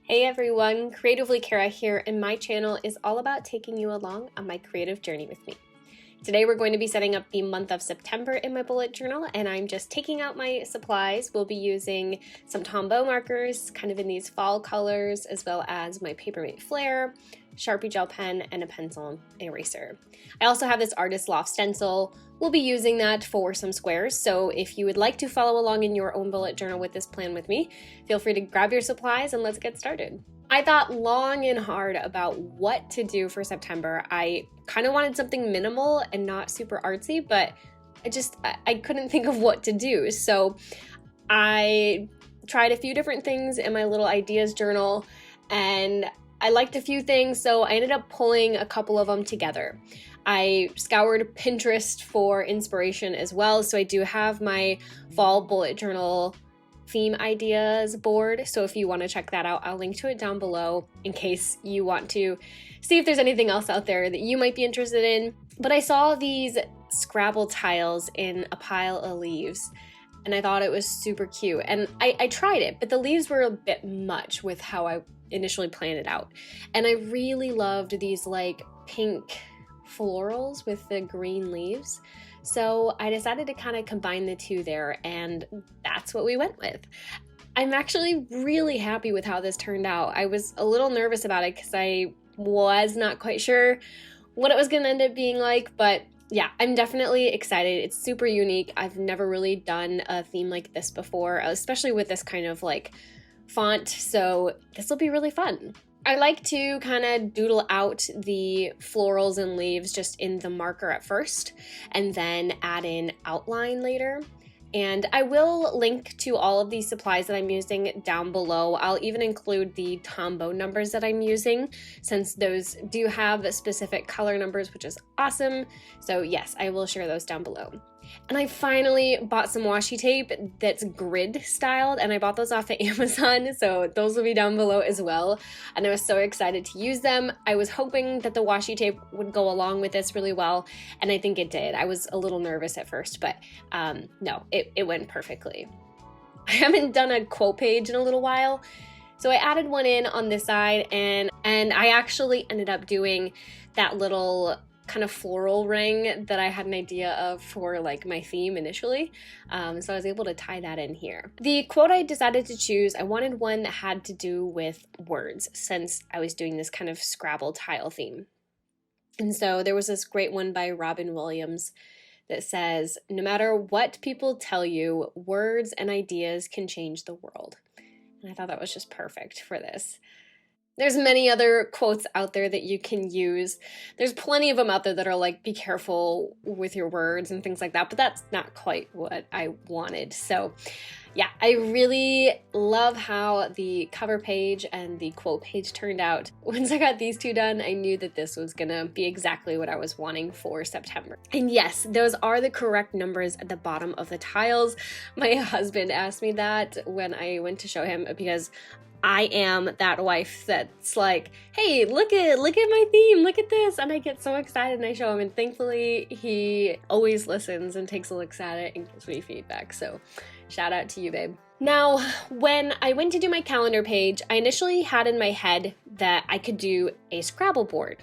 Hey everyone, Creatively Cara here, and my channel is all about taking you along on my creative journey with me. Today we're going to be setting up the month of September in my bullet journal, and I'm just taking out my supplies. We'll be using some Tombow markers, kind of in these fall colors, as well as my Papermate Flare, Sharpie gel pen, and a pencil eraser. I also have this Artist Loft stencil. We'll be using that for some squares, so if you would like to follow along in your own bullet journal with this plan with me, feel free to grab your supplies and let's get started. I thought long and hard about what to do for September. I kind of wanted something minimal and not super artsy, but I couldn't think of what to do. So I tried a few different things in my little ideas journal, and I liked a few things, so I ended up pulling a couple of them together. I scoured Pinterest for inspiration as well, so I do have my fall bullet journal theme ideas board, so if you want to check that out, I'll link to it down below in case you want to see if there's anything else out there that you might be interested in. But I saw these Scrabble tiles in a pile of leaves, and I thought it was super cute, and I tried it, but the leaves were a bit much with how I initially planned it out. And I really loved these like pink florals with the green leaves. So I decided to kind of combine the two there, and that's what we went with. I'm actually really happy with how this turned out. I was a little nervous about it because I was not quite sure what it was going to end up being like, but yeah, I'm definitely excited. It's super unique. I've never really done a theme like this before, especially with this kind of like font, so this will be really fun. I like to kind of doodle out the florals and leaves just in the marker at first and then add in outline later. And I will link to all of these supplies that I'm using down below. I'll even include the Tombow numbers that I'm using, since those do have specific color numbers, which is awesome. So yes, I will share those down below. And I finally bought some washi tape that's grid styled, and I bought those off of Amazon, so those will be down below as well. And I was so excited to use them. I was hoping that the washi tape would go along with this really well, and I think it did. I was a little nervous at first, but no, it went perfectly. I haven't done a quote page in a little while, so I added one in on this side, and I actually ended up doing that little kind of floral ring that I had an idea of for like my theme initially. So I was able to tie that in here. The quote I decided to choose, I wanted one that had to do with words, since I was doing this kind of Scrabble tile theme. And so there was this great one by Robin Williams that says, "No matter what people tell you, words and ideas can change the world." And I thought that was just perfect for this. There's many other quotes out there that you can use. There's plenty of them out there that are like, be careful with your words and things like that, but that's not quite what I wanted. So yeah, I really love how the cover page and the quote page turned out. Once I got these two done, I knew that this was gonna be exactly what I was wanting for September. And yes, those are the correct numbers at the bottom of the tiles. My husband asked me that when I went to show him, because I am that wife that's like, hey, look at my theme, look at this, and I get so excited and I show him, and thankfully he always listens and takes a look at it and gives me feedback, so shout out to you, babe. Now, when I went to do my calendar page, I initially had in my head that I could do a Scrabble board,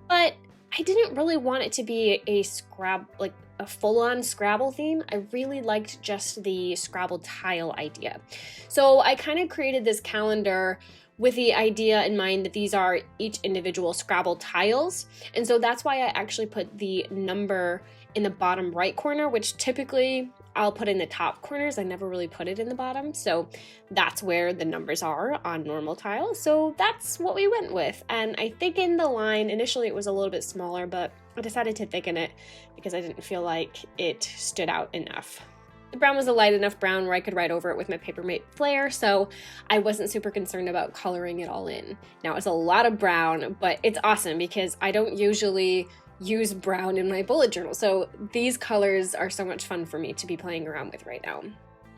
but I didn't really want it to be a full-on Scrabble theme. I really liked just the Scrabble tile idea. So I kind of created this calendar with the idea in mind that these are each individual Scrabble tiles. And so that's why I actually put the number in the bottom right corner, which typically I'll put in the top corners. I never really put it in the bottom. So that's where the numbers are on normal tiles. So that's what we went with. And I thickened the line. Initially it was a little bit smaller, but I decided to thicken it because I didn't feel like it stood out enough. The brown was a light enough brown where I could write over it with my Papermate Flare, so I wasn't super concerned about coloring it all in. Now it's a lot of brown, but it's awesome because I don't usually use brown in my bullet journal, so these colors are so much fun for me to be playing around with right now.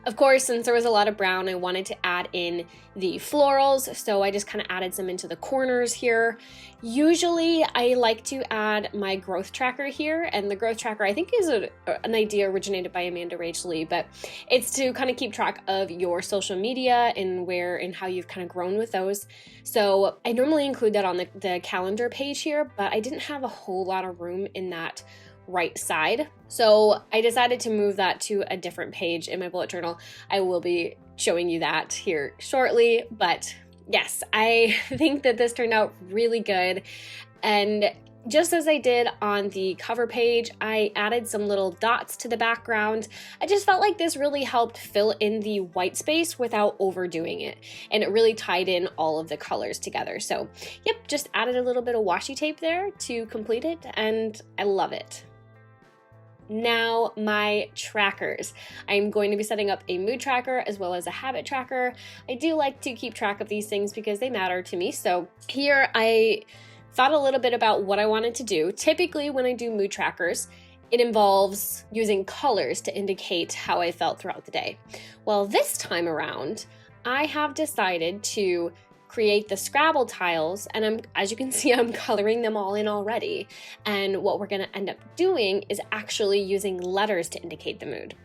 Of course, since there was a lot of brown, I wanted to add in the florals, so I just kind of added some into the corners here. Usually I like to add my growth tracker here, and the growth tracker I think is an idea originated by Amanda Rach Lee, but it's to kind of keep track of your social media and where and how you've kind of grown with those. So I normally include that on the calendar page here, but I didn't have a whole lot of room in that right side. So I decided to move that to a different page in my bullet journal. I will be showing you that here shortly, but yes, I think that this turned out really good. And just as I did on the cover page, I added some little dots to the background. I just felt like this really helped fill in the white space without overdoing it. And it really tied in all of the colors together. So yep, just added a little bit of washi tape there to complete it, and I love it. Now, my trackers. I'm going to be setting up a mood tracker as well as a habit tracker. I do like to keep track of these things because they matter to me. So here I thought a little bit about what I wanted to do. Typically when I do mood trackers, it involves using colors to indicate how I felt throughout the day. Well, this time around, I have decided to create the Scrabble tiles, and as you can see, I'm coloring them all in already. And what we're gonna end up doing is actually using letters to indicate the mood.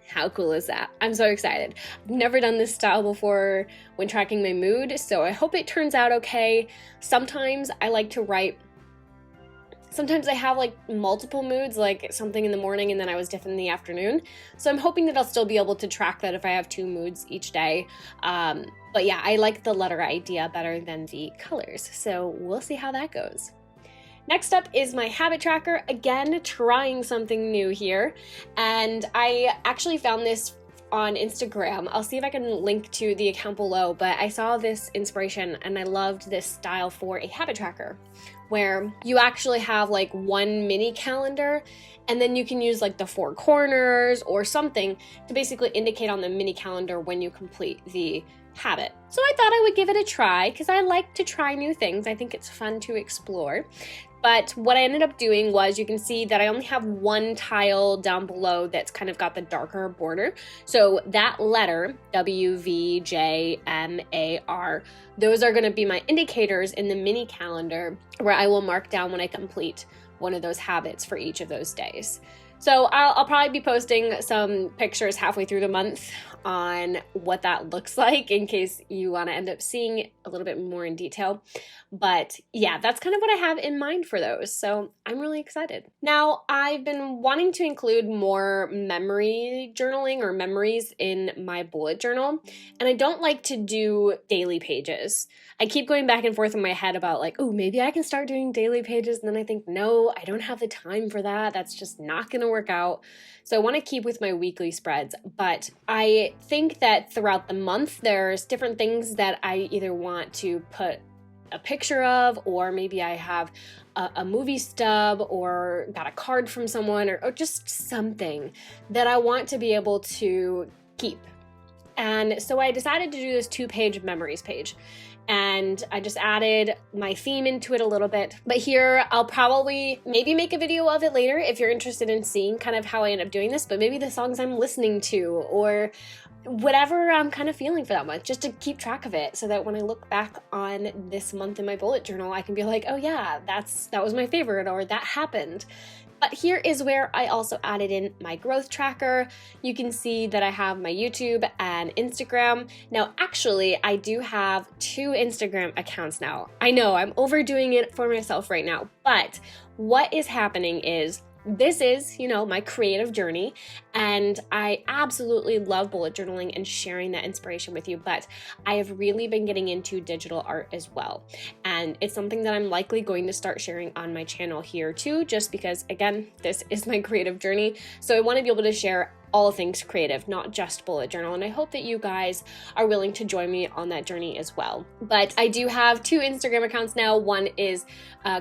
How cool is that? I'm so excited. I've never done this style before when tracking my mood, so I hope it turns out okay. Sometimes I like to write, sometimes I have like multiple moods, like something in the morning and then I was different in the afternoon. So I'm hoping that I'll still be able to track that if I have 2 moods each day. But yeah, I like the letter idea better than the colors. So we'll see how that goes. Next up is my habit tracker. Again, trying something new here. And I actually found this on Instagram. I'll see if I can link to the account below, but I saw this inspiration and I loved this style for a habit tracker where you actually have like one mini calendar and then you can use like the 4 corners or something to basically indicate on the mini calendar when you complete the habit. So I thought I would give it a try because I like to try new things. I think it's fun to explore. But what I ended up doing was, you can see that I only have one tile down below that's kind of got the darker border. So that letter, W, V, J, M, A, R, those are going to be my indicators in the mini calendar where I will mark down when I complete one of those habits for each of those days. So I'll probably be posting some pictures halfway through the month on what that looks like in case you want to end up seeing a little bit more in detail. But yeah, that's kind of what I have in mind for those. So I'm really excited. Now, I've been wanting to include more memory journaling or memories in my bullet journal. And I don't like to do daily pages. I keep going back and forth in my head about like, oh, maybe I can start doing daily pages. And then I think, no, I don't have the time for that. That's just not going to work out. So I want to keep with my weekly spreads, but I think that throughout the month, there's different things that I either want to put a picture of, or maybe I have a movie stub or got a card from someone or just something that I want to be able to keep. And so I decided to do this 2-page memories page. And I just added my theme into it a little bit. But here, I'll probably maybe make a video of it later if you're interested in seeing kind of how I end up doing this, but maybe the songs I'm listening to or whatever I'm kind of feeling for that month, just to keep track of it so that when I look back on this month in my bullet journal, I can be like, oh yeah, that was my favorite, or that happened. But here is where I also added in my growth tracker. You can see that I have my YouTube and Instagram. Now, actually, I do have 2 Instagram accounts now. I know I'm overdoing it for myself right now, but what is happening is this is, my creative journey, and I absolutely love bullet journaling and sharing that inspiration with you, but I have really been getting into digital art as well. And it's something that I'm likely going to start sharing on my channel here too, just because, again, this is my creative journey. So I want to be able to share all things creative, not just bullet journal. And I hope that you guys are willing to join me on that journey as well. But I do have 2 Instagram accounts now. One is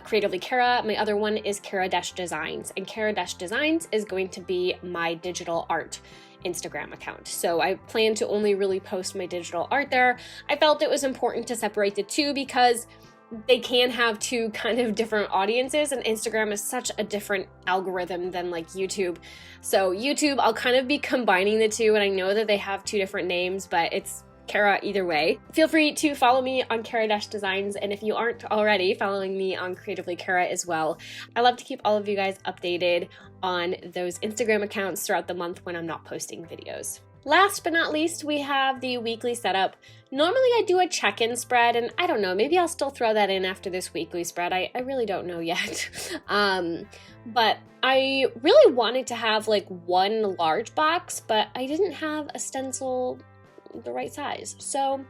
Creatively Cara. My other one is Cara-Designs. And Cara-Designs is going to be my digital art Instagram account. So I plan to only really post my digital art there. I felt it was important to separate the 2 because they can have two kind of different audiences, and Instagram is such a different algorithm than like YouTube. So YouTube, I'll kind of be combining the two, and I know that they have two different names, but it's Cara either way. Feel free to follow me on Cara-Designs, and if you aren't already following me on Creatively Cara as well. I love to keep all of you guys updated on those Instagram accounts throughout the month when I'm not posting videos. Last but not least, we have the weekly setup. Normally I do a check-in spread, and I don't know, maybe I'll still throw that in after this weekly spread. I really don't know yet. But I really wanted to have like one large box, but I didn't have a stencil the right size. So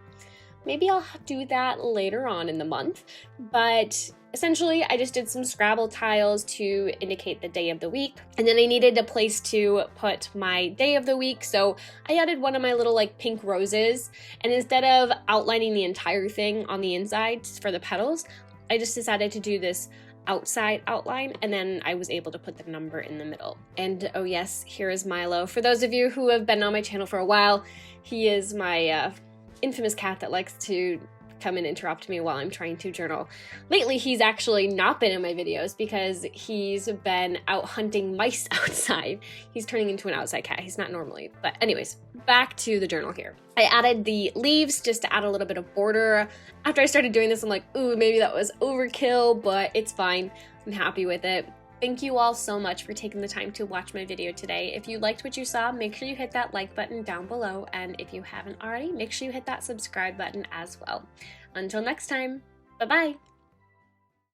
maybe I'll do that later on in the month. But essentially, I just did some Scrabble tiles to indicate the day of the week, and then I needed a place to put my day of the week, so I added one of my little like pink roses, and instead of outlining the entire thing on the inside for the petals, I just decided to do this outside outline, and then I was able to put the number in the middle. And oh yes, here is Milo. For those of you who have been on my channel for a while, he is my infamous cat that likes to come and interrupt me while I'm trying to journal. Lately, he's actually not been in my videos because he's been out hunting mice outside. He's turning into an outside cat. He's not normally. But anyways, back to the journal here. I added the leaves just to add a little bit of border. After I started doing this, I'm like, ooh, maybe that was overkill, but it's fine. I'm happy with it. Thank you all so much for taking the time to watch my video today. If you liked what you saw, make sure you hit that like button down below, and if you haven't already, make sure you hit that subscribe button as well. Until next time, bye-bye!